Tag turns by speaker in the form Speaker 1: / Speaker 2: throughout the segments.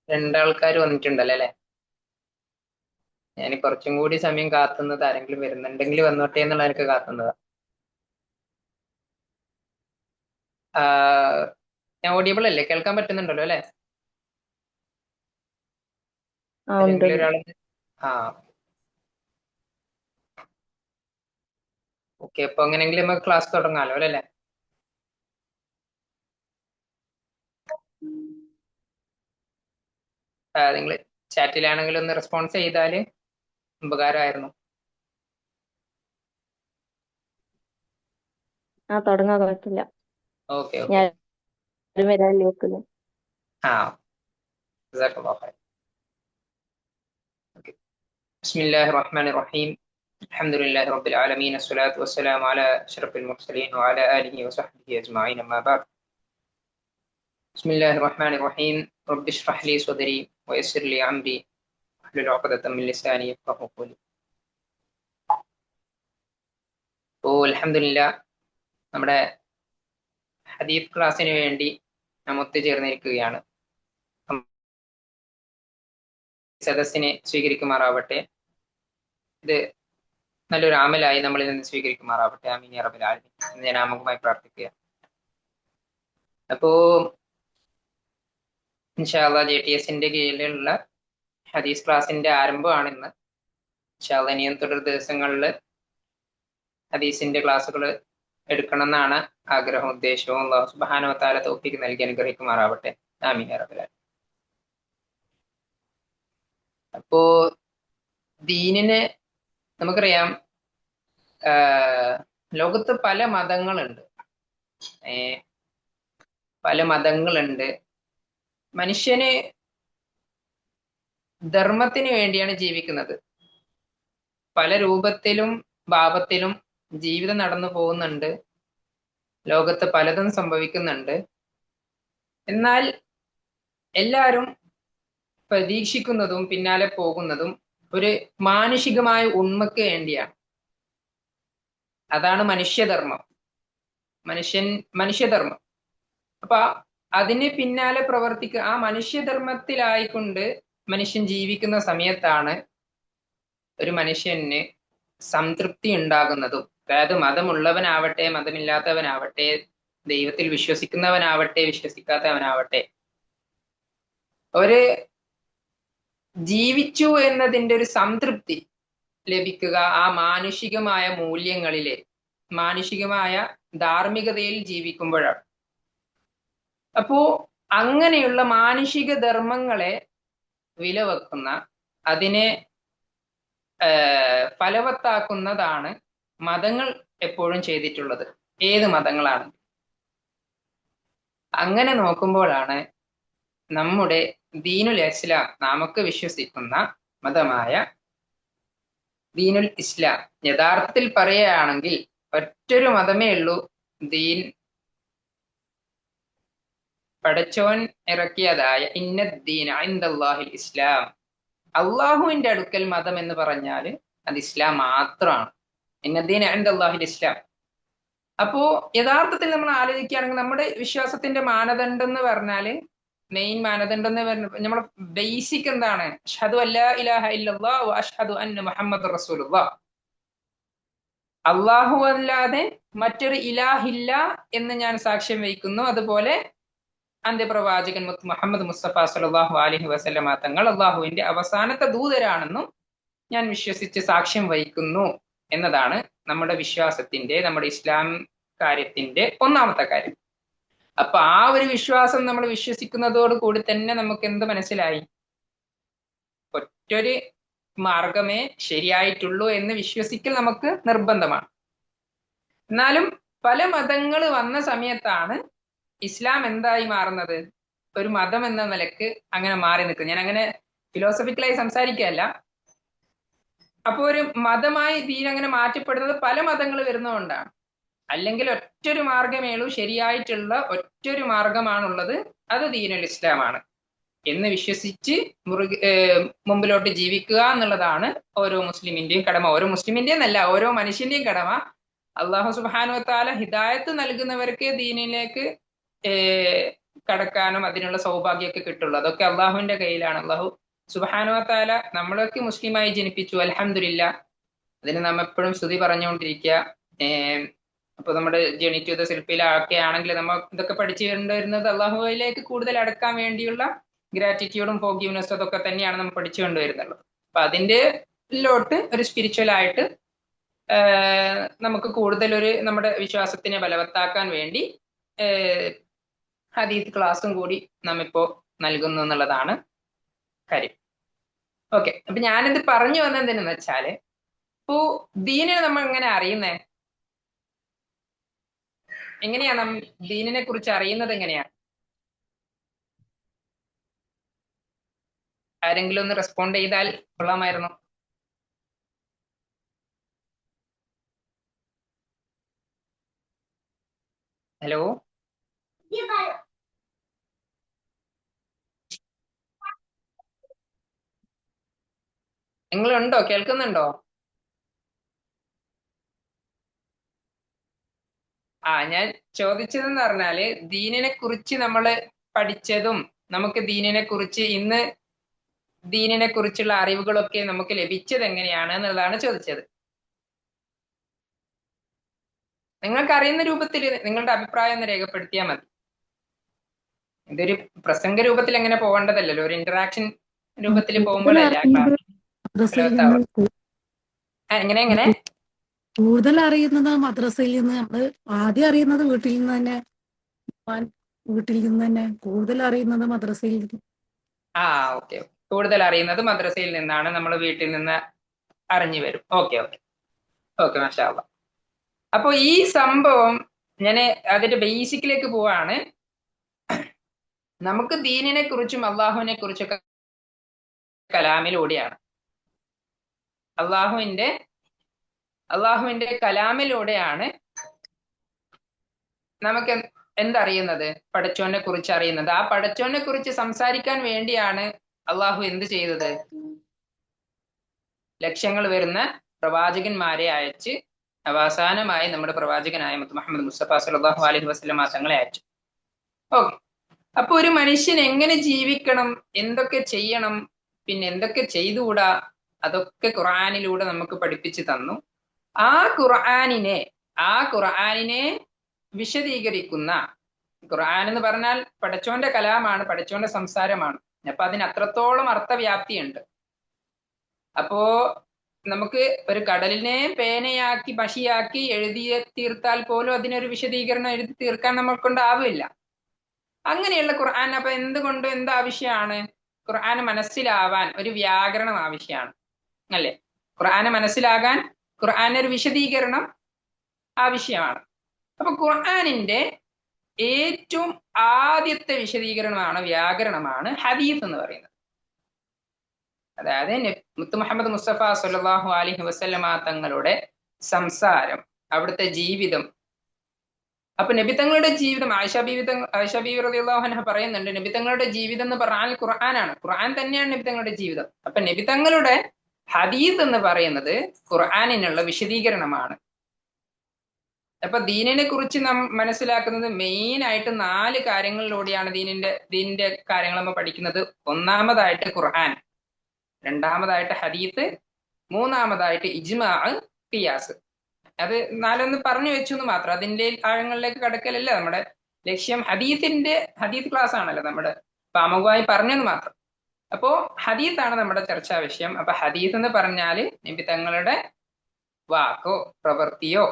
Speaker 1: രണ്ടാൾക്കാർ വന്നിട്ടുണ്ടല്ലോ അല്ലെ? ഞാൻ കുറച്ചും കൂടി സമയം കാത്തുന്നത് ആരെങ്കിലും വരുന്നുണ്ടെങ്കിൽ വന്നോട്ടെ എന്നുള്ള എനിക്ക് കാത്തുന്നതാ. ഞാൻ ഓഡിയബിൾ അല്ലേ? കേൾക്കാൻ പറ്റുന്നുണ്ടല്ലോ അല്ലെ?
Speaker 2: ആ ഉണ്ട്
Speaker 1: ആരെങ്കിലും
Speaker 2: ഉണ്ട്.
Speaker 1: ഒരാൾ. ആ ഓക്കെ, അപ്പൊ അങ്ങനെയെങ്കിലും നമുക്ക് ക്ലാസ് തുടങ്ങാലോ അല്ലേ? നിങ്ങൾ ചാറ്റിലാണെങ്കിലും ഒന്ന് റെസ്പോൺസ് ചെയ്താൽ ഉപകാരമായിരുന്നു.
Speaker 2: ആ തുടങ്ങാൻ കുഴപ്പമില്ല.
Speaker 1: Okay okay.
Speaker 2: ഞാൻ വരാൻ നോക്കുന്നു.
Speaker 1: ആ ജസാക്കല്ലാഹു ഖൈർ. ഓക്കെ. ബിസ്മില്ലാഹിർ റഹ്മാനിർ റഹീം. അൽഹംദുലില്ലാഹി റബ്ബിൽ ആലമീൻ അസ്സലാത്തു വസ്സലാമു അലാ അഷ്റഫിൽ മുർസലീൻ വഅലാ ആലിഹി വസഹ്ബിഹി അജ്മഈൻ അമ്മാ ബഅദ്. ബിസ്മില്ലാഹിർ റഹ്മാനിർ റഹീം. റബ്ബി ഇശ്റഹ് ലി സ്വദ്രി വയസ്സിർ ലി അംരി വഹ്ലുൽ ഉഖ്ദതം മിൻ ലിസാനി യഫ്ഖഹു ഖൗലി. അൽഹംദുലില്ലാ, നമ്മുടെ ഹദീസ് ക്ലാസ്സിന് വേണ്ടി നാം ഒത്തുചേർന്നിരിക്കുകയാണ്. സദസ്സിനെ സ്വീകരിക്കുമാറാവട്ടെ. ഇത് നല്ലൊരു അമലായി നമ്മളിൽ നിന്ന് സ്വീകരിക്കുമാറാവട്ടെ. ആമീൻ യാ റബ്ബൽ ആലമീൻ എന്ന് ഞാൻ ആമുഖമായി പ്രാർത്ഥിക്കുക. അപ്പോ ഇൻഷാ അല്ലാഹ് JTSന്റെ കീഴിലുള്ള ഹദീസ് ക്ലാസിന്റെ ആരംഭമാണ് ഇന്ന്. ഇൻഷാ അല്ലാഹ് ഇനിയും തുടർ ദിവസങ്ങളിൽ ഹദീസിന്റെ ക്ലാസ്സുകൾ എടുക്കണം എന്നാണ് ആഗ്രഹവും ഉദ്ദേശവും. അല്ലാഹു സുബ്ഹാനഹു വ തആല തൗഫീഖ് നൽകി അനുഗ്രഹിക്കുമാറാവട്ടെ. ആമീൻ യാ റബ്ബൽ ആലമീൻ. അപ്പോ ദീനിനെ നമുക്കറിയാം, ലോകത്ത് പല മതങ്ങളുണ്ട്. പല മതങ്ങളുണ്ട്. മനുഷ്യന് ധർമ്മത്തിന് വേണ്ടിയാണ് ജീവിക്കുന്നത്. പല രൂപത്തിലും ഭാവത്തിലും ജീവിതം നടന്നു പോകുന്നുണ്ട്. ലോകത്ത് പലതും സംഭവിക്കുന്നുണ്ട്. എന്നാൽ എല്ലാവരും പ്രതീക്ഷിക്കുന്നതും പിന്നാലെ പോകുന്നതും ഒരു മാനുഷികമായ ഉണ്മയ്ക്ക് വേണ്ടിയാണ്. അതാണ് മനുഷ്യധർമ്മം. മനുഷ്യധർമ്മം. അപ്പൊ അതിന് പിന്നാലെ പ്രവർത്തിക്കുക, ആ മനുഷ്യധർമ്മത്തിലായിക്കൊണ്ട് മനുഷ്യൻ ജീവിക്കുന്ന സമയത്താണ് ഒരു മനുഷ്യന് സംതൃപ്തി ഉണ്ടാകുന്നതും. അതായത് മതമുള്ളവനാവട്ടെ മതമില്ലാത്തവനാവട്ടെ, ദൈവത്തിൽ വിശ്വസിക്കുന്നവനാവട്ടെ വിശ്വസിക്കാത്തവനാവട്ടെ, ഒരു ജീവിച്ചു എന്നതിൻ്റെ ഒരു സംതൃപ്തി ലഭിക്കുക ആ മാനുഷികമായ മൂല്യങ്ങളിലെ, മാനുഷികമായ ധാർമ്മികതയിൽ ജീവിക്കുമ്പോഴാണ്. അപ്പോ അങ്ങനെയുള്ള മാനുഷിക ധർമ്മങ്ങളെ വിലവെക്കുന്ന, അതിനെ ഫലവത്താക്കുന്നതാണ് മതങ്ങൾ എപ്പോഴും ചെയ്തിട്ടുള്ളത്. ഏത് മതങ്ങളാണ്? അങ്ങനെ നോക്കുമ്പോഴാണ് നമ്മുടെ ദീനുൽ ഇസ്ലാം, നമുക്ക് വിശ്വസിക്കുന്ന മതമായ ദീനുൽ ഇസ്ലാം, യഥാർത്ഥത്തിൽ പറയുകയാണെങ്കിൽ ഒറ്റൊരു മതമേ ഉള്ളൂ. ദീൻ പടച്ചോൻ ഇറക്കിയതായ ഇന്നദ്ദീന ഇൻദല്ലാഹിൽ ഇസ്ലാം, അള്ളാഹുവിന്റെ അടുക്കൽ മതം എന്ന് പറഞ്ഞാൽ അത് ഇസ്ലാം മാത്രമാണ്. ഇന്നദ്ദീന ഇൻദല്ലാഹിൽ ഇസ്ലാം. അപ്പോ യഥാർത്ഥത്തിൽ നമ്മൾ ആലോചിക്കുകയാണെങ്കിൽ നമ്മുടെ വിശ്വാസത്തിന്റെ മാനദണ്ഡം എന്ന് പറഞ്ഞാല്, മെയിൻ മാനദണ്ഡം എന്ന് പറഞ്ഞ നമ്മളെ ബേസിക് എന്താണ്? അഷ്ഹദു അല്ലാ ഇലാഹ ഇല്ലല്ലാഹ് വ അഷ്ഹദു അന്ന മുഹമ്മദ് റസൂലുള്ളാഹ്. അള്ളാഹു അല്ലാതെ മറ്റൊരു ഇലാഹില്ല എന്ന് ഞാൻ സാക്ഷ്യം വഹിക്കുന്നു. അതുപോലെ അന്ത്യപ്രവാചകൻ മുഹമ്മദ് മുസ്തഫ സല്ലല്ലാഹു അലൈഹി വസല്ലമ തങ്ങൾ അള്ളാഹുവിന്റെ അവസാനത്തെ ദൂതരാണെന്നും ഞാൻ വിശ്വസിച്ച് സാക്ഷ്യം വഹിക്കുന്നു എന്നതാണ് നമ്മുടെ വിശ്വാസത്തിന്റെ, നമ്മുടെ ഇസ്ലാം കാര്യത്തിന്റെ ഒന്നാമത്തെ കാര്യം. അപ്പൊ ആ ഒരു വിശ്വാസം നമ്മൾ വിശ്വസിക്കുന്നതോട് കൂടി തന്നെ നമുക്ക് എന്ത് മനസ്സിലായി? ഒറ്റൊരു മാർഗമേ ശരിയായിട്ടുള്ളൂ എന്ന് വിശ്വസിക്കൽ നമുക്ക് നിർബന്ധമാണ്. എന്നാലും പല മതങ്ങൾ വന്ന സമയത്താണ് ഇസ്ലാം എന്തായി മാറുന്നത്? ഒരു മതം എന്ന നിലക്ക് അങ്ങനെ മാറി നിൽക്കും. ഞാൻ അങ്ങനെ ഫിലോസഫിക്കലായി സംസാരിക്കുകയല്ല. അപ്പൊ ഒരു മതമായി ദീൻ അങ്ങനെ മാറ്റപ്പെടുന്നത് പല മതങ്ങൾ വരുന്നതുകൊണ്ടാണ്. അല്ലെങ്കിൽ ഒറ്റൊരു മാർഗമേ ഉള്ളൂ, ശരിയായിട്ടുള്ള ഒറ്റൊരു മാർഗമാണുള്ളത്, അത് ദീനുൽ ഇസ്ലാമാണ് എന്ന് വിശ്വസിച്ച് മുമ്പിലോട്ട് ജീവിക്കുക എന്നുള്ളതാണ് ഓരോ മുസ്ലിമിന്റെയും കടമ. ഓരോ മുസ്ലിമിന്റെയും എന്നല്ല, ഓരോ മനുഷ്യന്റെയും കടമ. അള്ളാഹു സുബ്ഹാനഹു വ തആല ഹിദായത്ത് നൽകുന്നവർക്ക് ദീനിലേക്ക് കടക്കാനും അതിനുള്ള സൗഭാഗ്യമൊക്കെ കിട്ടുള്ളൂ. അതൊക്കെ അള്ളാഹുവിന്റെ കയ്യിലാണ്. അള്ളാഹു സുബ്ഹാനഹു വ തആല നമ്മളൊക്കെ മുസ്ലിമായി ജനിപ്പിച്ചു, അൽഹംദുലില്ലാ. അതിന് നാം എപ്പോഴും സ്തുതി പറഞ്ഞുകൊണ്ടിരിക്കുക. അപ്പൊ നമ്മുടെ ജേണി ടു ദ സെൽഫിലൊക്കെ ആണെങ്കിൽ നമ്മൾ ഇതൊക്കെ പഠിച്ചു കൊണ്ടുവരുന്നത് അള്ളാഹുവിലേക്ക് കൂടുതൽ അടുക്കാൻ വേണ്ടിയുള്ള ഗ്രാറ്റിറ്റ്യൂഡും ഫോർഗീവ്നെസ്സും അതൊക്കെ തന്നെയാണ് നമ്മൾ പഠിച്ചു കൊണ്ടുവരുന്നത്. അപ്പൊ അതിന്റെ ലോട്ട് ഒരു സ്പിരിച്വൽ ആയിട്ട് നമുക്ക് കൂടുതൽ നമ്മുടെ വിശ്വാസത്തിനെ ബലവത്താക്കാൻ വേണ്ടി ഹദീസ് ക്ലാസ്സും കൂടി നാം ഇപ്പോ നൽകുന്നു എന്നുള്ളതാണ് കാര്യം. ഓക്കെ, അപ്പൊ ഞാനിത് പറഞ്ഞു വന്നതെന്ന് വെച്ചാല്, ഇപ്പോ ദീനിനെ നമ്മൾ എങ്ങനെ അറിയുന്നേ? എങ്ങനെയാ ദീനിനെ കുറിച്ച് അറിയുന്നത്? എങ്ങനെയാ? ആരെങ്കിലും ഒന്ന് റെസ്പോണ്ട് ചെയ്താൽ കൊള്ളാമായിരുന്നു. ഹലോ, നിങ്ങളുണ്ടോ? കേൾക്കുന്നുണ്ടോ? ഞാൻ ചോദിച്ചതെന്ന് പറഞ്ഞാല്, ദീനിനെ കുറിച്ച് നമ്മൾ പഠിച്ചതും നമുക്ക് ദീനിനെ കുറിച്ച് ഇന്ന് ദീനിനെ കുറിച്ചുള്ള അറിവുകളൊക്കെ നമുക്ക് ലഭിച്ചത് എങ്ങനെയാണ് എന്നുള്ളതാണ് ചോദിച്ചത്. നിങ്ങൾക്ക് അറിയുന്ന രൂപത്തിൽ നിങ്ങളുടെ അഭിപ്രായം ഒന്ന് രേഖപ്പെടുത്തിയാൽ മതി. ഇതൊരു പ്രസംഗ രൂപത്തിൽ എങ്ങനെ പോകേണ്ടതല്ലല്ലോ, ഒരു ഇന്ററാക്ഷൻ രൂപത്തിൽ പോകുമ്പോഴല്ലേ എങ്ങനെ എങ്ങനെ
Speaker 3: കൂടുതൽ അറിയുന്നത് മദ്രസയിൽ നിന്ന്. നമ്മള് ആദ്യം അറിയുന്നത് വീട്ടിൽ നിന്ന് തന്നെ കൂടുതൽ അറിയുന്നത് മദ്രസയിൽ നിന്ന്.
Speaker 1: ഓക്കെ, കൂടുതൽ അറിയുന്നത് മദ്രസയിൽ നിന്നാണ്, നമ്മൾ വീട്ടിൽ നിന്ന് അറിഞ്ഞു വരും. ഓക്കെ ഓക്കെ ഓക്കെ, മാഷാ അല്ലാഹ്. അപ്പൊ ഈ സംഭവം ഞാൻ അതിന്റെ ബേസിക്കിലേക്ക് പോവാണ്. നമുക്ക് ദീനിനെ കുറിച്ചും അള്ളാഹുവിനെ കുറിച്ചൊക്കെ കലാമിലൂടെയാണ്, അള്ളാഹുവിന്റെ കലാമിലൂടെയാണ് നമുക്ക് എന്തറിയുന്നത്? പടച്ചോനെ കുറിച്ച് അറിയുന്നത്. ആ പടച്ചോനെ കുറിച്ച് സംസാരിക്കാൻ വേണ്ടിയാണ് അള്ളാഹു എന്ത് ചെയ്തത്? ലക്ഷങ്ങൾ വരുന്ന പ്രവാചകന്മാരെ അയച്ച് അവസാനമായി നമ്മുടെ പ്രവാചകനായ മുഹമ്മദ് മുസ്തഫ സല്ലല്ലാഹു അലൈഹി വസല്ലം തങ്ങളെ അയച്ചു. ഓക്കെ, അപ്പൊ ഒരു മനുഷ്യൻ എങ്ങനെ ജീവിക്കണം, എന്തൊക്കെ ചെയ്യണം, പിന്നെ എന്തൊക്കെ ചെയ്തുകൂടാ, അതൊക്കെ ഖുർആനിലൂടെ നമുക്ക് പഠിപ്പിച്ചു തന്നു. ആ ഖുർആനിനെ വിശദീകരിക്കുന്ന, ഖുർആൻ എന്ന് പറഞ്ഞാൽ പടച്ചോന്റെ കലാമാണ്, പടച്ചോന്റെ സംസാരമാണ്. അപ്പൊ അതിന് അത്രത്തോളം അർത്ഥവ്യാപ്തിയുണ്ട്. അപ്പോ നമുക്ക് ഒരു കടലിനെ പേനയാക്കി മഷിയാക്കി എഴുതി തീർത്താൽ പോലും അതിനൊരു വിശദീകരണം എഴുതി തീർക്കാൻ നമ്മൾ കൊണ്ടാവില്ല. അങ്ങനെയുള്ള ഖുർആൻ അപ്പൊ എന്തുകൊണ്ട് എന്താവശ്യമാണ്? ഖുർആന് മനസ്സിലാവാൻ ഒരു വ്യാകരണം ആവശ്യമാണ്, അല്ലെ? ഖുർആന് മനസ്സിലാകാൻ ഖുർആന് ഒരു വിശദീകരണം ആവശ്യമാണ്. അപ്പൊ ഖുർആനിന്റെ ഏറ്റവും ആദ്യത്തെ വിശദീകരണമാണ്, വ്യാകരണമാണ് ഹദീസ് എന്ന് പറയുന്നത്. അതായത് മുത്ത് മുഹമ്മദ് മുസ്തഫ സല്ലല്ലാഹു അലൈഹി വസല്ലമ തങ്ങളുടെ സംസാരം, അവിടുത്തെ ജീവിതം. അപ്പൊ നബിതങ്ങളുടെ ജീവിതം, ആയിഷ ബീവി റളിയല്ലാഹു അൻഹ പറയുന്നുണ്ട്, നബിതങ്ങളുടെ ജീവിതം എന്ന് പറഞ്ഞാൽ ഖുർആനാണ്, ഖുർആൻ തന്നെയാണ് നബിതങ്ങളുടെ ജീവിതം. അപ്പൊ നബിതങ്ങളുടെ ഹദീസ് എന്ന് പറയുന്നത് ഖുർആനിനുള്ള വിശദീകരണമാണ്. അപ്പൊ ദീനിനെ കുറിച്ച് നാം മനസ്സിലാക്കുന്നത് മെയിൻ ആയിട്ട് 4 കാര്യങ്ങളിലൂടെയാണ് ദീനിന്റെ കാര്യങ്ങൾ നമ്മൾ പഠിക്കുന്നത്. ഒന്നാമതായിട്ട് ഖുർആൻ, രണ്ടാമതായിട്ട് ഹദീസ്, മൂന്നാമതായിട്ട് ഇജ്മാ, ഖിയാസ്. അത് 4 പറഞ്ഞു വെച്ചു എന്ന് മാത്രം. അതിന്റെ ആഴങ്ങളിലേക്ക് കടക്കലല്ല നമ്മുടെ ലക്ഷ്യം. ഹദീസ് ക്ലാസ് ആണല്ലോ നമ്മുടെ, പാമുഖമായി പറഞ്ഞെന്ന് മാത്രം. അപ്പോ ഹദീസാണ് നമ്മുടെ ചർച്ചാ വിഷയം. അപ്പൊ ഹദീസ് എന്ന് പറഞ്ഞാല് നബി തങ്ങളുടെ വാക്കോ പ്രവൃത്തിയോ,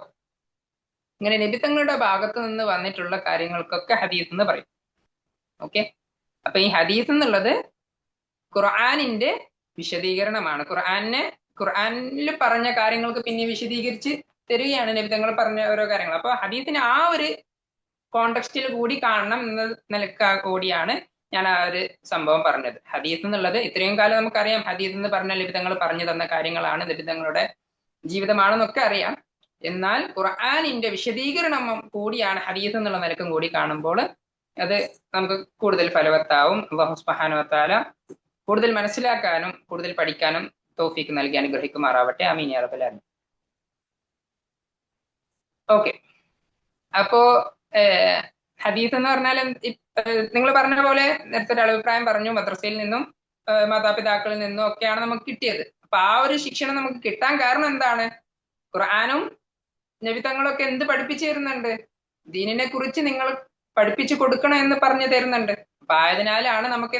Speaker 1: ഇങ്ങനെ നബി തങ്ങളുടെ ഭാഗത്ത് നിന്ന് വന്നിട്ടുള്ള കാര്യങ്ങൾക്കൊക്കെ ഹദീസ് എന്ന് പറയും. ഓക്കെ, അപ്പൊ ഈ ഹദീസ് എന്നുള്ളത് ഖുർആനിന്റെ വിശദീകരണമാണ്. ഖുർആനിൽ പറഞ്ഞ കാര്യങ്ങൾക്ക് പിന്നെ വിശദീകരിച്ച് തരികയാണ് നബി തങ്ങൾ പറഞ്ഞ ഓരോ കാര്യങ്ങൾ. അപ്പൊ ഹദീസിന് ആ ഒരു കോണ്ടെക്സ്റ്റിൽ കൂടി കാണണം എന്ന നിലക്ക് കൂടിയാണ് ഞാൻ ആ ഒരു സംഭവം പറഞ്ഞത്. ഹദീസ് എന്നുള്ളത് ഇത്രയും കാലം നമുക്കറിയാം, ഹദീസ് എന്ന് പറഞ്ഞാൽ നബി തങ്ങൾ പറഞ്ഞു തന്ന കാര്യങ്ങളാണ്, നബി തങ്ങളുടെ ജീവിതമാണെന്നൊക്കെ അറിയാം. എന്നാൽ ഖുർആനിന്റെ വിശദീകരണം കൂടിയാണ് ഹദീസ് എന്നുള്ള നിലക്കും കൂടി കാണുമ്പോൾ അത് നമുക്ക് കൂടുതൽ ഫലവത്താവും. അല്ലാഹു സുബ്ഹാനഹു വ തആല കൂടുതൽ മനസ്സിലാക്കാനും കൂടുതൽ പഠിക്കാനും തൗഫീഖ് നൽകി അനുഗ്രഹിക്കുമാറാവട്ടെ. ആമീൻ യാ റബ്ബൽ ആലമീൻ. ഓക്കെ, അപ്പോ ഹദീസ് എന്ന് പറഞ്ഞാൽ നിങ്ങൾ പറഞ്ഞ പോലെ നേരത്തെ ഒരു അഭിപ്രായം പറഞ്ഞു, മദ്രസയിൽ നിന്നും മാതാപിതാക്കളിൽ നിന്നും ഒക്കെയാണ് നമുക്ക് കിട്ടിയത്. അപ്പൊ ആ ഒരു ശിക്ഷണം നമുക്ക് കിട്ടാൻ കാരണം എന്താണ്? ഖുർആനും നബിതങ്ങളൊക്കെ എന്ത് പഠിപ്പിച്ചു തരുന്നുണ്ട്? ദീനിനെ കുറിച്ച് നിങ്ങൾ പഠിപ്പിച്ചു കൊടുക്കണം എന്ന് പറഞ്ഞു തരുന്നുണ്ട്. അപ്പൊ ആയതിനാലാണ് നമുക്ക്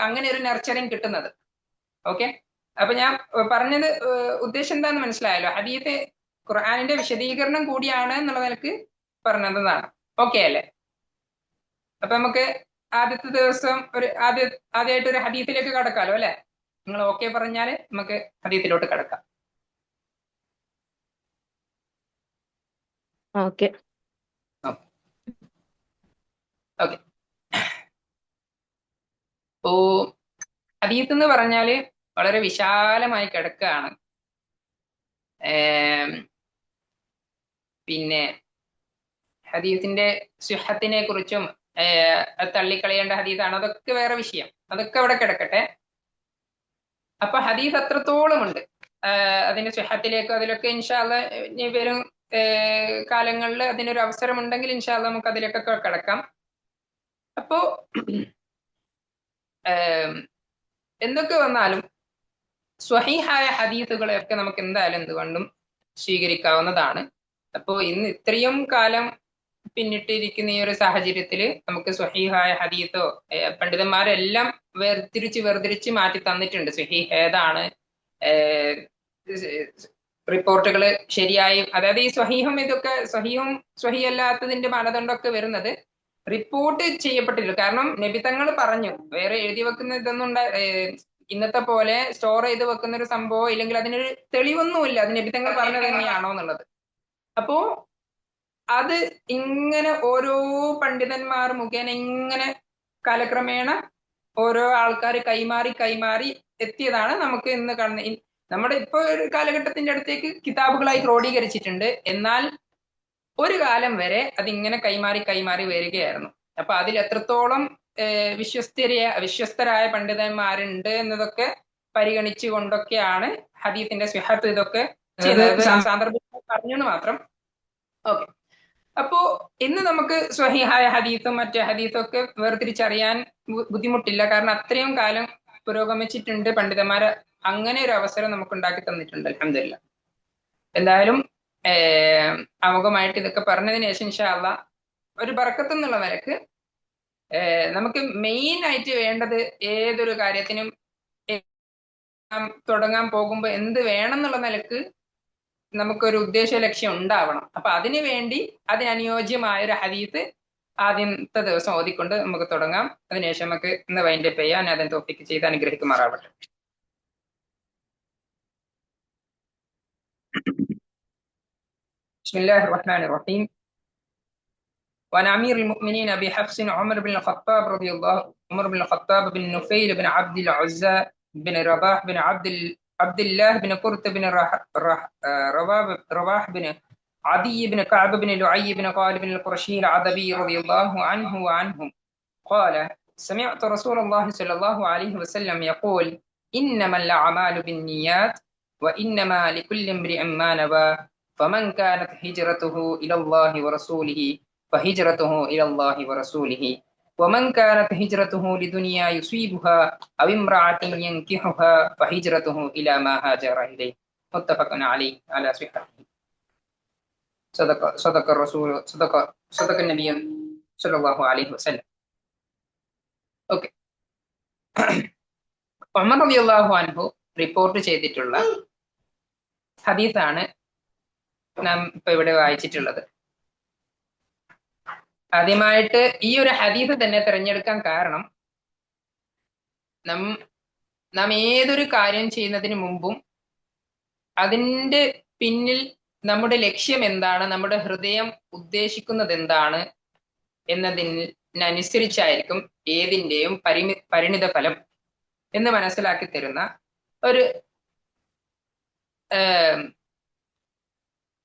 Speaker 1: അങ്ങനെ ഒരു നർച്ചറിങ് കിട്ടുന്നത്. ഓക്കെ, അപ്പൊ ഞാൻ പറഞ്ഞത് ഉദ്ദേശം എന്താന്ന് മനസ്സിലായല്ലോ. ഹദീസ് ഖുർആനിന്റെ വിശദീകരണം കൂടിയാണ് എന്നുള്ള നിലക്ക് പറഞ്ഞതാണ്. ഓക്കെ അല്ലേ? അപ്പൊ നമുക്ക് ആദ്യത്തെ ദിവസം ആദ്യമായിട്ട് ഒരു ഹദീസിലേക്ക് കടക്കാലോ അല്ലെ? നിങ്ങൾ ഓക്കെ പറഞ്ഞാല് നമുക്ക് ഹദീസിലോട്ട് കടക്കാം.
Speaker 2: ഓക്കെ.
Speaker 1: ഓക്കെ, ഓ ഹദീസ് എന്ന് പറഞ്ഞാല് വളരെ വിശാലമായി കിടക്കുകയാണ്. പിന്നെ ഹദീസിന്റെ സുഹത്തിനെ കുറിച്ചും തള്ളിക്കളയേണ്ട ഹദീസാണ്, അതൊക്കെ വേറെ വിഷയം, അതൊക്കെ അവിടെ കിടക്കട്ടെ. അപ്പൊ ഹദീസ് അത്രത്തോളം ഉണ്ട്. അതിന്റെ സുഹത്തിലേക്കും അതിലൊക്കെ ഇൻഷാ അല്ലാഹ് വരും കാലങ്ങളിൽ അതിനൊരു അവസരം ഉണ്ടെങ്കിൽ ഇൻഷാ അല്ലാഹ് നമുക്ക് അതിലേക്കൊക്കെ കിടക്കാം. അപ്പോ എന്തൊക്കെ വന്നാലും സ്വഹീഹായ ഹദീസുകളെയൊക്കെ നമുക്ക് എന്തായാലും എന്തുകൊണ്ടും സ്വീകരിക്കാവുന്നതാണ്. അപ്പോ ഇന്ന് ഇത്രയും കാലം പിന്നിട്ടിരിക്കുന്ന ഈ ഒരു സാഹചര്യത്തില് നമുക്ക് സ്വഹീഹായ ഹദീസോ പണ്ഡിതന്മാരെല്ലാം വേർതിരിച്ച് മാറ്റി തന്നിട്ടുണ്ട്. സ്വഹീഹ് ഏതാണ്, റിപ്പോർട്ടുകൾ ശരിയായി, അതായത് ഈ സ്വഹീഹും ഇതൊക്കെ സ്വഹീഹും സ്വഹീഹല്ലാത്തതിന്റെ മാനദണ്ഡമൊക്കെ വരുന്നത് റിപ്പോർട്ട് ചെയ്യപ്പെട്ടില്ല. കാരണം നബിതങ്ങൾ പറഞ്ഞു, വേറെ എഴുതി വെക്കുന്ന ഇതൊന്നും ഇന്നത്തെ പോലെ സ്റ്റോർ ചെയ്ത് വെക്കുന്ന ഒരു സംഭവം ഇല്ലെങ്കിൽ അതിനൊരു തെളിവൊന്നുമില്ല അത് നബിതങ്ങൾ പറഞ്ഞത് തന്നെയാണോ എന്നുള്ളത്. അപ്പോ അത് ഇങ്ങനെ ഓരോ പണ്ഡിതന്മാർ മുഖേന ഇങ്ങനെ കാലക്രമേണ ഓരോ ആൾക്കാർ കൈമാറി എത്തിയതാണ് നമുക്ക് ഇന്ന് കാണുന്ന നമ്മുടെ ഇപ്പൊ ഒരു കാലഘട്ടത്തിന്റെ അടുത്തേക്ക് കിതാബുകളായി ക്രോഡീകരിച്ചിട്ടുണ്ട്. എന്നാൽ ഒരു കാലം വരെ അതിങ്ങനെ കൈമാറി വരികയായിരുന്നു. അപ്പൊ അതിൽ എത്രത്തോളം വിശ്വസ്തരായ പണ്ഡിതന്മാരുണ്ട് എന്നതൊക്കെ പരിഗണിച്ചു കൊണ്ടൊക്കെയാണ് ഹദീസിന്റെ സ്വഹത്ത് ഇതൊക്കെ ചെയ്യുന്നത്. സാന്ദർഭികം പറഞ്ഞെന്ന് മാത്രം. ഓക്കെ, അപ്പോ ഇന്ന് നമുക്ക് സ്വഹീഹായ ഹദീസും മറ്റേ ഹദീസും ഒക്കെ വേർതിരിച്ചറിയാൻ ബുദ്ധിമുട്ടില്ല. കാരണം അത്രയും കാലം പുരോഗമിച്ചിട്ടുണ്ട്. പണ്ഡിതന്മാര് അങ്ങനെ ഒരു അവസരം നമുക്ക് ഉണ്ടാക്കി തന്നിട്ടുണ്ട്, അൽഹംദുലില്ലാഹ്. എന്തായാലും ആമുഖമായിട്ട് ഇതൊക്കെ പറഞ്ഞതിന് ശേഷം ഇൻഷാ അല്ലാഹ് ഒരു ബർക്കത്ത് എന്നുള്ള നിലക്ക് നമുക്ക് മെയിൻ ആയിട്ട് വേണ്ടത് ഏതൊരു കാര്യത്തിനും തുടങ്ങാൻ പോകുമ്പോൾ എന്ത് വേണം എന്നുള്ള നിലക്ക് നമുക്കൊരു ഉദ്ദേശ ലക്ഷ്യം ഉണ്ടാവണം. അപ്പൊ അതിനു വേണ്ടി അതിനനുയോജ്യമായ ഒരു ഹദീസ് ആദ്യത്തെ ദിവസം ഓതിക്കൊണ്ട് നമുക്ക് തുടങ്ങാം. അതിനുശേഷം നമുക്ക് ഇന്ന് വൈൻഡപ്പ് ചെയ്യാൻ അതിന് തോഫീക്ക് ചെയ്ത് അനുഗ്രഹിക്കുമാറാവട്ടെ. بسم الله الرحمن الرحيم. وعن أمير المؤمنين أبي حفص عمر بن الخطاب رضي الله عمر بن الخطاب بن نفيل بن عبد العزى بن رباح بن عبد الله بن قرط بن رواح بن عدي بن كعب بن لعي بن غالب بن القرشي العذبي رضي الله عنه وعنهم قال: سمعت رسول الله صلى الله عليه وسلم يقول: إنما الأعمال بالنيات وإنما لكل امرئ ما نوى فمن كانت هجرته إلى الله ورسوله فهجرته إلى الله ورسوله ومن كانت هجرته لدنيا يصيبها أو امرأة ينكحها فهجرته إلى ما هاجر إليه. متفق عليه على صحته. صدق الرسول صدق النبي صلى الله عليه وسلم. ഓക്കെ, ഉമർ റളിയല്ലാഹു അൻഹു റിപ്പോർട്ട് ചെയ്തിട്ടുള്ള ഹദീസാണ് നാം ഇപ്പൊ ഇവിടെ വായിച്ചിട്ടുള്ളത്. ആദ്യമായിട്ട് ഈ ഒരു ഹദീസ് തന്നെ തിരഞ്ഞെടുക്കാൻ കാരണം നാം ഏതൊരു കാര്യം ചെയ്യുന്നതിന് മുമ്പും അതിൻ്റെ പിന്നിൽ നമ്മുടെ ലക്ഷ്യം എന്താണ്, നമ്മുടെ ഹൃദയം ഉദ്ദേശിക്കുന്നത് എന്താണ് എന്നതിനനുസരിച്ചായിരിക്കും ഏതിൻ്റെയും പരിണിത ഫലം എന്ന് മനസ്സിലാക്കി തരുന്ന ഒരു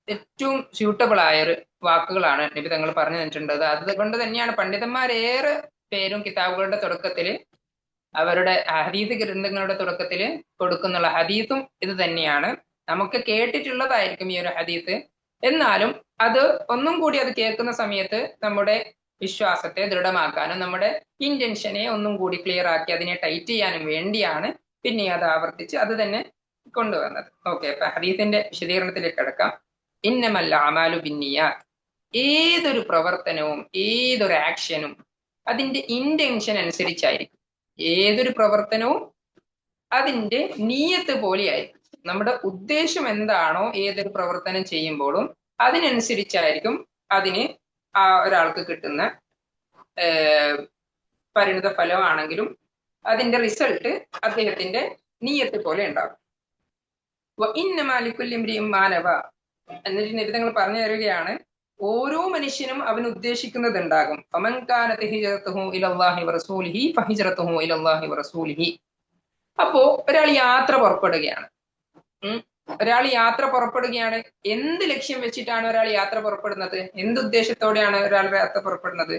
Speaker 1: ഏറ്റവും സ്യൂട്ടബിൾ ആയ ഒരു വാക്കുകളാണ് നബി തങ്ങൾ പറഞ്ഞു തന്നിട്ടുള്ളത്. അതുകൊണ്ട് തന്നെയാണ് പണ്ഡിതന്മാരേറെ പേരും കിതാബുകളുടെ തുടക്കത്തിൽ അവരുടെ ഹദീസ് ഗ്രന്ഥങ്ങളുടെ തുടക്കത്തിൽ കൊടുക്കുന്നുള്ള ഹദീസും ഇത് തന്നെയാണ്. നമുക്ക് കേട്ടിട്ടുള്ളതായിരിക്കും ഈ ഒരു ഹദീസ്, എന്നാലും അത് ഒന്നും കൂടി അത് കേൾക്കുന്ന സമയത്ത് നമ്മുടെ വിശ്വാസത്തെ ദൃഢമാക്കാനും നമ്മുടെ ഇന്റൻഷനെ ഒന്നും കൂടി ക്ലിയർ ആക്കി അതിനെ ടൈറ്റ് ചെയ്യാനും വേണ്ടിയാണ് പിന്നെ അത് ആവർത്തിച്ച് അത് തന്നെ കൊണ്ടുവന്നത്. ഓക്കെ, അപ്പൊ ഹദീസിന്റെ വിശദീകരണത്തിലേക്ക് കിടക്കാം. ഇന്നമൽ അമാലു ബിന്നിയാത്ത്, ഏതൊരു പ്രവർത്തനവും ഏതൊരു ആക്ഷനും അതിന്റെ ഇന്റൻഷൻ അനുസരിച്ചായിരിക്കും. ഏതൊരു പ്രവർത്തനവും അതിന്റെ നീയത്ത് പോലെയായിരിക്കും. നമ്മുടെ ഉദ്ദേശം എന്താണോ ഏതൊരു പ്രവർത്തനം ചെയ്യുമ്പോഴും അതിനനുസരിച്ചായിരിക്കും അതിന് ആ ഒരാൾക്ക് കിട്ടുന്ന പരിണിത ഫലമാണെങ്കിലും അതിന്റെ റിസൾട്ട് അദ്ദേഹത്തിന്റെ നീയത്ത് പോലെ ഉണ്ടാകും. മാനവ എന്നിട്ട് നിബിധങ്ങൾ പറഞ്ഞു തരികയാണ്, ഓരോ മനുഷ്യനും അവൻ ഉദ്ദേശിക്കുന്നത് ഉണ്ടാകും. അപ്പോ ഒരാൾ യാത്ര പുറപ്പെടുകയാണ്. എന്ത് ലക്ഷ്യം വെച്ചിട്ടാണ് ഒരാൾ യാത്ര പുറപ്പെടുന്നത്? എന്തുദ്ദേശത്തോടെയാണ് ഒരാൾ യാത്ര പുറപ്പെടുന്നത്?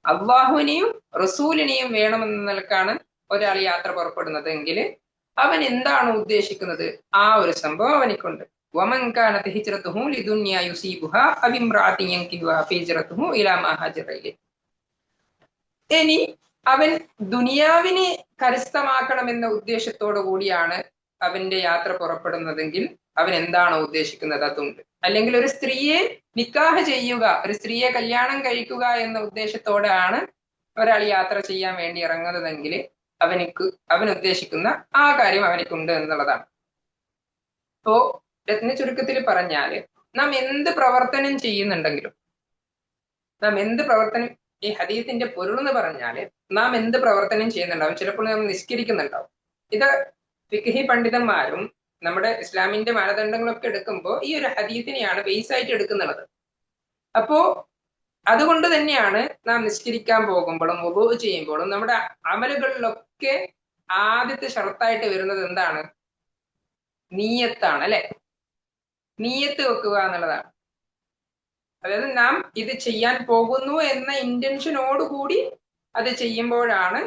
Speaker 1: അള്ളാഹുവിനെയും റസൂലിനെയും വേണമെന്ന നിലക്കാണ് ഒരാൾ യാത്ര പുറപ്പെടുന്നത് എങ്കിൽ അവൻ എന്താണ് ഉദ്ദേശിക്കുന്നത്? ആ ഒരു സംഭവം അവനിക്കുണ്ട്. ഇനി അവൻ ദുനിയാവിനെ കരസ്ഥമാക്കണമെന്ന ഉദ്ദേശത്തോടു കൂടിയാണ് അവന്റെ യാത്ര പുറപ്പെടുന്നതെങ്കിൽ അവൻ എന്താണോ ഉദ്ദേശിക്കുന്നത് അതുണ്ട്. അല്ലെങ്കിൽ ഒരു സ്ത്രീയെ നിക്കാഹ് ചെയ്യുക, ഒരു സ്ത്രീയെ കല്യാണം കഴിക്കുക എന്ന ഉദ്ദേശത്തോടെയാണ് ഒരാൾ യാത്ര ചെയ്യാൻ വേണ്ടി ഇറങ്ങുന്നതെങ്കിൽ അവൻ ഉദ്ദേശിക്കുന്ന ആ കാര്യം അവനിക്കുണ്ട് എന്നുള്ളതാണ്. അപ്പോ രത്ന ചുരുക്കത്തിൽ പറഞ്ഞാല് നാം എന്ത് പ്രവർത്തനം ചെയ്യുന്നുണ്ടെങ്കിലും, ഈ ഹദീസിന്റെ പൊരുൾ എന്ന് പറഞ്ഞാല് നാം എന്ത് പ്രവർത്തനം ചെയ്യുന്നുണ്ടാവും. ചിലപ്പോൾ നാം നിസ്കരിക്കുന്നുണ്ടാവും. ഇത് ഫിഖ്ഹി പണ്ഡിതന്മാരും നമ്മുടെ ഇസ്ലാമിന്റെ മാനദണ്ഡങ്ങളൊക്കെ എടുക്കുമ്പോൾ ഈ ഒരു ഹദീസിനെയാണ് ബേസ് ആയിട്ട് എടുക്കുന്നത്. അപ്പോ അതുകൊണ്ട് തന്നെയാണ് നാം നിസ്കരിക്കാൻ പോകുമ്പോഴും വുളൂ ചെയ്യുമ്പോഴും നമ്മുടെ അമലുകളിലൊക്കെ ആദ്യത്തെ ഷർത്തായിട്ട് വരുന്നത് എന്താണ്? നീയത്താണ്, അല്ലെ? നീയത്ത് വെക്കുക എന്നുള്ളതാണ്. അതായത് നാം ഇത് ചെയ്യാൻ പോകുന്നു എന്ന ഇന്റൻഷനോടുകൂടി അത് ചെയ്യുമ്പോഴാണ്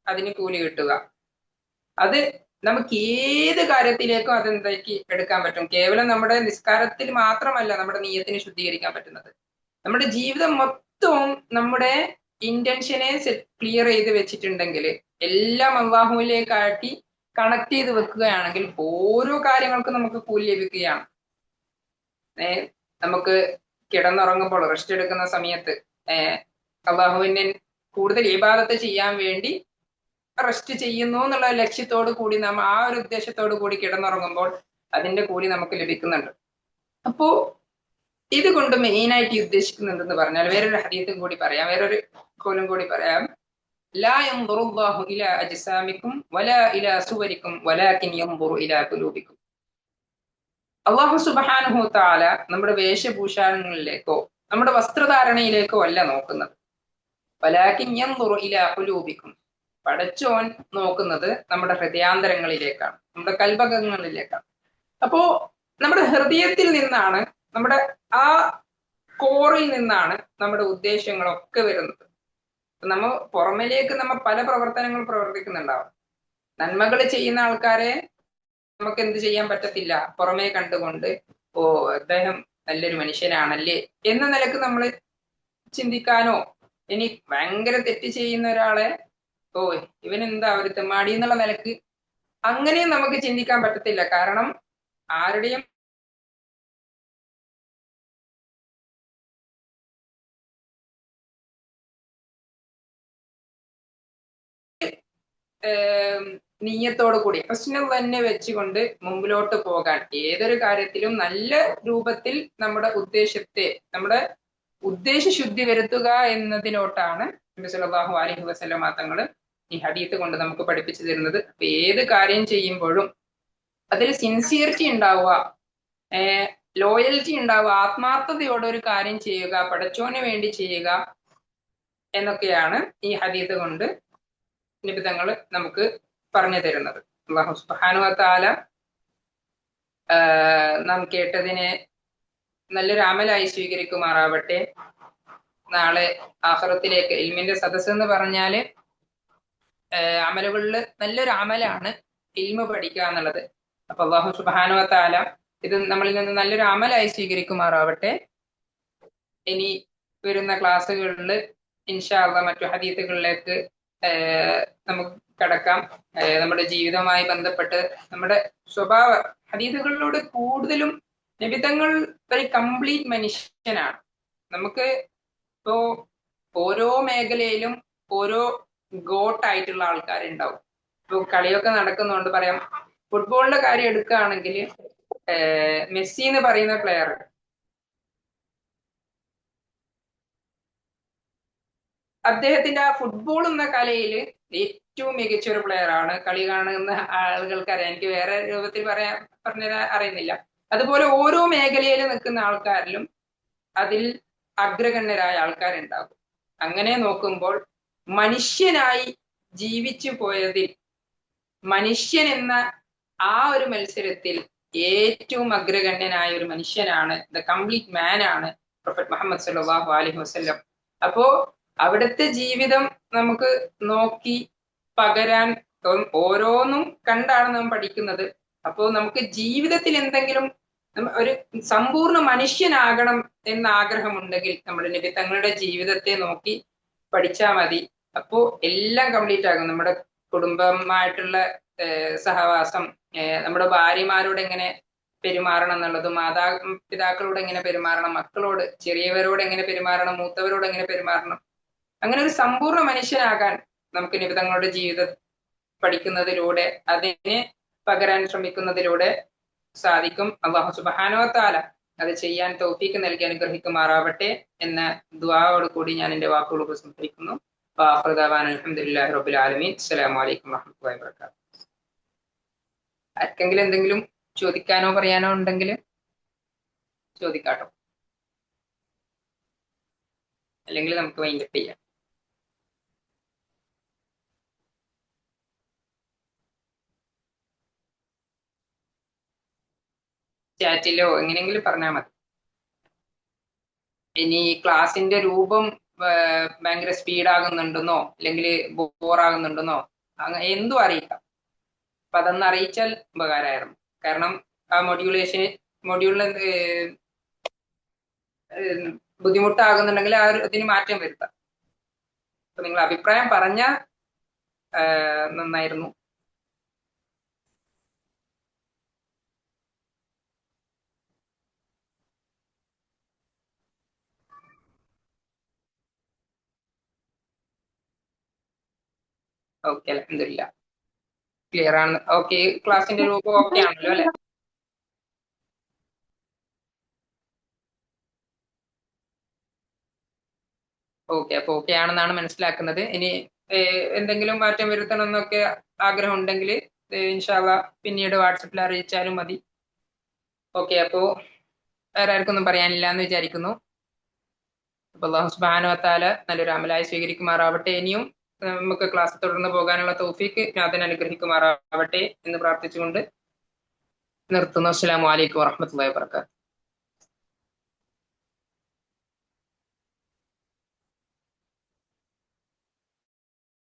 Speaker 1: അതിന് കൂലി കിട്ടുക. അത് നമുക്ക് ഏത് കാര്യത്തിലേക്കും അതെന്താക്കി എടുക്കാൻ പറ്റും. കേവലം നമ്മുടെ നിസ്കാരത്തിൽ മാത്രമല്ല നമ്മുടെ നീയത്തിനെ ശുദ്ധീകരിക്കാൻ പറ്റുന്നത്. നമ്മുടെ ജീവിതം മൊത്തവും നമ്മുടെ ഇന്റൻഷനെ ക്ലിയർ ചെയ്ത് വെച്ചിട്ടുണ്ടെങ്കിൽ, എല്ലാം അള്ളാഹുവിലേക്കാക്കി കണക്ട് ചെയ്ത് വെക്കുകയാണെങ്കിൽ ഓരോ കാര്യങ്ങൾക്കും നമുക്ക് കൂലി ലഭിക്കുകയാണ്. നമുക്ക് കിടന്നുറങ്ങുമ്പോൾ റെസ്റ്റ് എടുക്കുന്ന സമയത്ത് അള്ളാഹുവിനെ കൂടുതൽ ഇബാദത്ത് ചെയ്യാൻ വേണ്ടി റെസ്റ്റ് ചെയ്യുന്നു എന്നുള്ള ലക്ഷ്യത്തോടു കൂടി നാം ആ ഒരു ഉദ്ദേശത്തോടു കൂടി കിടന്നുറങ്ങുമ്പോൾ അതിന്റെ കൂലി നമുക്ക് ലഭിക്കുന്നുണ്ട്. അപ്പോ ഇതുകൊണ്ട് മെയിനായിട്ട് ഉദ്ദേശിക്കുന്നുണ്ടെന്ന് പറഞ്ഞാൽ വേറൊരു ഹദീസും കൂടി പറയാം, വേറൊരു കോലും കൂടി പറയാം. ലാ യൻദുറുല്ലാഹു ഇലാ അജ്സാമിക്കും വലാ ഇലാ സുവരിക്കും വലാകിൻ യൻദുറു ഇലാ ഖുലൂബിക്കും. അള്ളാഹു സുബ്ഹാനഹു തആല നമ്മുടെ വേഷഭൂഷാണങ്ങളിലേക്കോ നമ്മുടെ വസ്ത്രധാരണയിലേക്കോ അല്ല നോക്കുന്നത്. വലാകിൻ യൻദുറു ഇലാ ഖുലൂബിക്കും, പടച്ചോൻ നോക്കുന്നത് നമ്മുടെ ഹൃദയാന്തരങ്ങളിലേക്കാണ്, നമ്മുടെ കൽബകങ്ങളിലേക്കാണ്. അപ്പോ നമ്മുടെ ഹൃദയത്തിൽ നിന്നാണ്, നമ്മുടെ ആ കോറിൽ നിന്നാണ് നമ്മുടെ ഉദ്ദേശങ്ങളൊക്കെ വരുന്നത്. നമ്മ പുറമേലേക്ക് പല പ്രവർത്തനങ്ങൾ പ്രവർത്തിക്കുന്നുണ്ടാവും. നന്മകൾ ചെയ്യുന്ന ആൾക്കാരെ നമുക്ക് എന്ത് ചെയ്യാൻ പറ്റത്തില്ല, പുറമേ കണ്ടുകൊണ്ട് ഓ അദ്ദേഹം നല്ലൊരു മനുഷ്യനാണല്ലേ എന്ന നിലക്ക് നമ്മൾ ചിന്തിക്കാനോ, ഇനി ഭയങ്കര തെറ്റ് ചെയ്യുന്ന ഒരാളെ ഓ ഇവനെന്താ ഒരു തെമ്മാടി എന്നുള്ള നിലക്ക് അങ്ങനെയും നമുക്ക് ചിന്തിക്കാൻ പറ്റത്തില്ല. കാരണം ആരുടെയും നീയത്തോടു കൂടി പ്രശ്നം തന്നെ വെച്ചുകൊണ്ട് മുമ്പിലോട്ട് പോകാൻ, ഏതൊരു കാര്യത്തിലും നല്ല രൂപത്തിൽ നമ്മുടെ ഉദ്ദേശശുദ്ധി വരുത്തുക എന്നതിലോട്ടാണ് നബി സല്ലല്ലാഹു അലൈഹി വസല്ലം തങ്ങൾ ഈ ഹദീസ് കൊണ്ട് നമുക്ക് പഠിപ്പിച്ചു തരുന്നത്. അപ്പൊ ഏത് കാര്യം ചെയ്യുമ്പോഴും അതിൽ സിൻസിയറിറ്റി ഉണ്ടാവുക, ലോയൽറ്റി ഉണ്ടാവുക, ആത്മാർത്ഥതയോടെ ഒരു കാര്യം ചെയ്യുക, പടച്ചോന് വേണ്ടി ചെയ്യുക എന്നൊക്കെയാണ് ഈ ഹദീസ് കൊണ്ട് നിബിധങ്ങൾ നമുക്ക് പറഞ്ഞു തരുന്നത്. അല്ലാഹു സുബ്ഹാനഹു വ തആല നാം കേട്ടതിനെ നല്ലൊരു അമലായി സ്വീകരിക്കുമാറാവട്ടെ. നാളെ ആഖിറത്തിലേക്ക് ഇൽമിന്റെ സദസ്സ് എന്ന് പറഞ്ഞാല് അമലുകളിൽ നല്ലൊരു അമലാണ് ഇൽമ പഠിക്കുക എന്നുള്ളത്. അപ്പൊ അല്ലാഹു സുബ്ഹാനഹു വ തആല ഇത് നമ്മളിൽ നിന്ന് നല്ലൊരു അമലായി സ്വീകരിക്കുമാറാവട്ടെ. ഇനി വരുന്ന ക്ലാസ്സുകളിൽ ഇൻഷാ അള്ളാ മറ്റു ഹദീസുകളിലേക്ക് നമുക്ക് കടക്കാം. നമ്മുടെ ജീവിതവുമായി ബന്ധപ്പെട്ട് നമ്മുടെ സ്വഭാവ ഹദീസുകളിലൂടെ കൂടുതലും നബിതങ്ങൾ ഒരു കംപ്ലീറ്റ് മനുഷ്യനാണ്. നമുക്ക് ഇപ്പോ ഓരോ മേഖലയിലും ഓരോ ഗോട്ടായിട്ടുള്ള ആൾക്കാരുണ്ടാവും. ഇപ്പൊ കളിയൊക്കെ നടക്കുന്നതുകൊണ്ട് പറയാം, ഫുട്ബോളിന്റെ കാര്യം എടുക്കുകയാണെങ്കിൽ മെസ്സി എന്ന് പറയുന്ന പ്ലെയർ അദ്ദേഹത്തിന്റെ ആ ഫുട്ബോൾ എന്ന കലയിൽ ഏറ്റവും മികച്ച ഒരു പ്ലെയർ ആണ്. കളി കാണുന്ന ആളുകൾക്ക് അറിയാം, എനിക്ക് വേറെ രൂപത്തിൽ പറഞ്ഞു അറിയുന്നില്ല. അതുപോലെ ഓരോ മേഖലയിൽ നിൽക്കുന്ന ആൾക്കാരിലും അതിൽ അഗ്രഗണ്യരായ ആൾക്കാരുണ്ടാകും. അങ്ങനെ നോക്കുമ്പോൾ മനുഷ്യനായി ജീവിച്ചു പോയതിൽ മനുഷ്യൻ എന്ന ആ ഒരു മത്സരത്തിൽ ഏറ്റവും അഗ്രഗണ്യനായ ഒരു മനുഷ്യനാണ്, ദ കംപ്ലീറ്റ് മാൻ ആണ് പ്രൊഫറ്റ് മുഹമ്മദ് സല്ലല്ലാഹു അലൈഹി വസല്ലം. അപ്പോ അവിടുത്തെ ജീവിതം നമുക്ക് നോക്കി പകരാൻ ഓരോന്നും കണ്ടാണ് നാം പഠിക്കുന്നത്. അപ്പോൾ നമുക്ക് ജീവിതത്തിൽ എന്തെങ്കിലും ഒരു സമ്പൂർണ്ണ മനുഷ്യനാകണം എന്ന ആഗ്രഹമുണ്ടെങ്കിൽ നമ്മുടെ നബി തങ്ങളുടെ ജീവിതത്തെ നോക്കി പഠിച്ചാൽ മതി. അപ്പോ എല്ലാം കംപ്ലീറ്റ് ആകും. നമ്മുടെ കുടുംബമായിട്ടുള്ള സഹവാസം, നമ്മുടെ ഭാര്യമാരോട് എങ്ങനെ പെരുമാറണം എന്നുള്ളത്, മാതാപിതാക്കളോട് എങ്ങനെ പെരുമാറണം, മക്കളോട്, ചെറിയവരോട് എങ്ങനെ പെരുമാറണം, മൂത്തവരോട് എങ്ങനെ പെരുമാറണം, അങ്ങനെ ഒരു സമ്പൂർണ്ണ മനുഷ്യനാകാൻ നമുക്ക് നബി തങ്ങളുടെ ജീവിതം പഠിക്കുന്നതിലൂടെ അതിനെ പകരാൻ ശ്രമിക്കുന്നതിലൂടെ സാധിക്കും. അല്ലാഹു സുബ്ഹാനഹു വ തആല അത് ചെയ്യാൻ തൗഫീക്ക് നൽകി അനുഗ്രഹിക്കുമാറാവട്ടെ എന്ന ദുആയോട് കൂടി ഞാൻ എൻ്റെ വാക്കുകൾ ഉപസംഹരിക്കുന്നു. വആഖിറു ദഅവാന അൽഹംദുലില്ലാഹി റബ്ബിൽ ആലമീൻ. അസ്സലാമു അലൈക്കും വറഹ്മത്തുള്ളാഹി വബറകാതുഹു. ആർക്കെങ്കിലും എന്തെങ്കിലും ചോദിക്കാനോ പറയാനോ ഉണ്ടെങ്കിൽ ചോദിക്കാട്ടോ, അല്ലെങ്കിൽ നമുക്ക് വൈൻഡപ്പ് ചെയ്യാം. ചാറ്റിലോ എങ്ങനെയെങ്കിലും പറഞ്ഞാൽ മതി. ഇനി ക്ലാസിന്റെ രൂപം ഭയങ്കര സ്പീഡാകുന്നുണ്ടെന്നോ അല്ലെങ്കിൽ ബോറാകുന്നുണ്ടെന്നോ അങ്ങനെ എന്തും അറിയിക്കാം. അപ്പൊ അതൊന്ന് അറിയിച്ചാൽ ഉപകാരമായിരുന്നു. കാരണം ആ മൊഡ്യൂളിന് ബുദ്ധിമുട്ടാകുന്നുണ്ടെങ്കിൽ ആ അതിന് മാറ്റം വരുത്താം. അപ്പൊ നിങ്ങൾ അഭിപ്രായം പറഞ്ഞാൽ നന്നായിരുന്നു. ഓക്കെ, അൽഹംദുലില്ലാ ക്ലിയർ ആണ്. ഓക്കെ, ക്ലാസിന്റെ രൂപം ഓക്കെ ആണല്ലോ അല്ലെ? ഓക്കെ, അപ്പൊ ഓക്കെ ആണെന്നാണ് മനസ്സിലാക്കുന്നത്. ഇനി എന്തെങ്കിലും മാറ്റം വരുത്തണം എന്നൊക്കെ ആഗ്രഹം ഉണ്ടെങ്കിൽ ഇൻഷാ അള്ളാ പിന്നീട് വാട്സപ്പിൽ അറിയിച്ചാലും മതി. ഓക്കെ, അപ്പോ വേറെ ആർക്കൊന്നും പറയാനില്ല എന്ന് വിചാരിക്കുന്നു. അപ്പൊ അല്ലാഹു സുബ്ഹാനഹു വ തആല നല്ലൊരു അമലായി സ്വീകരിക്കുമാറാവട്ടെ. ഇനിയും നമുക്ക് ക്ലാസ് തുടർന്ന് പോകാനുള്ള തൗഫീക്ക് നാഥൻ അനുഗ്രഹിക്കുമാറാവട്ടെ എന്ന് പ്രാർത്ഥിച്ചുകൊണ്ട് നിർത്തുന്നു. അസ്സലാമു അലൈക്കും വറഹ്മത്തുള്ളാഹി വബറകാതുഹു.